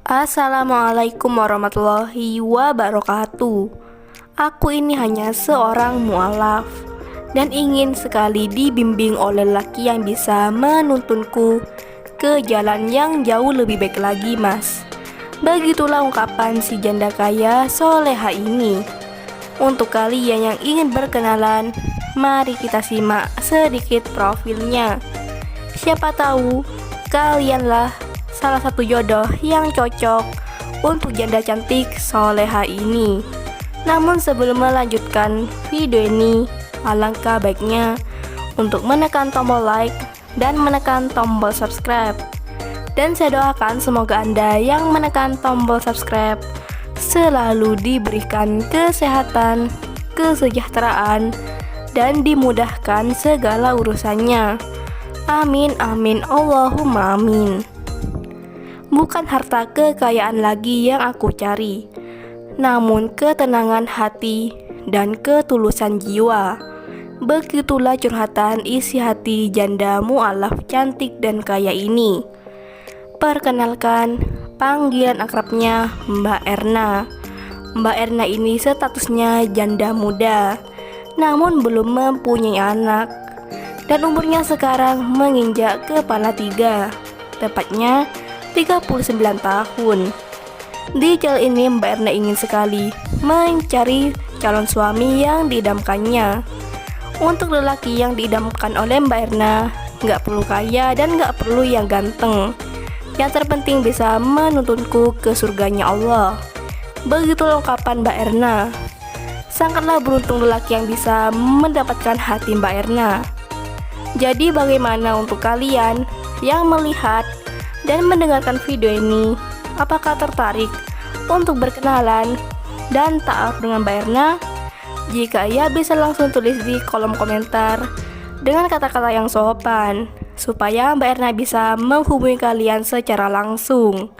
Assalamualaikum warahmatullahi wabarakatuh. Aku ini hanya seorang mualaf dan ingin sekali dibimbing oleh laki yang bisa menuntunku ke jalan yang jauh lebih baik lagi, Mas. Begitulah ungkapan si janda kaya soleha ini. Untuk kalian yang ingin berkenalan, mari kita simak sedikit profilnya. Siapa tahu kalianlah salah satu jodoh yang cocok untuk janda cantik soleha ini. Namun sebelum melanjutkan video ini, alangkah baiknya untuk menekan tombol like dan menekan tombol subscribe. Dan saya doakan semoga Anda yang menekan tombol subscribe selalu diberikan kesehatan, kesejahteraan, dan dimudahkan segala urusannya. Amin amin Allahumma amin. Bukan harta kekayaan lagi yang aku cari, namun ketenangan hati dan ketulusan jiwa. Begitulah curhatan isi hati janda mualaf cantik dan kaya ini. Perkenalkan, panggilan akrabnya Mbak Erna. Mbak Erna ini statusnya janda muda, namun belum mempunyai anak, dan umurnya sekarang menginjak kepala 3, tepatnya 39 tahun. Di channel ini Mbak Erna ingin sekali mencari calon suami yang diidamkannya. Untuk lelaki yang diidamkan oleh Mbak Erna, gak perlu kaya dan gak perlu yang ganteng. Yang terpenting bisa menuntunku ke surganya Allah. Begitu ungkapan Mbak Erna. Sangatlah beruntung lelaki yang bisa mendapatkan hati Mbak Erna. Jadi bagaimana untuk kalian yang melihat dan mendengarkan video ini? Apakah tertarik untuk berkenalan dan taaruf dengan Mbak Erna? Jika ya, bisa langsung tulis di kolom komentar dengan kata-kata yang sopan, supaya Mbak Erna bisa menghubungi kalian secara langsung.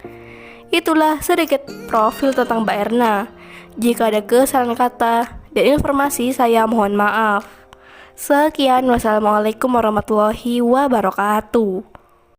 Itulah sedikit profil tentang Mbak Erna. Jika ada kesalahan kata dan informasi, saya mohon maaf. Sekian, wassalamualaikum warahmatullahi wabarakatuh.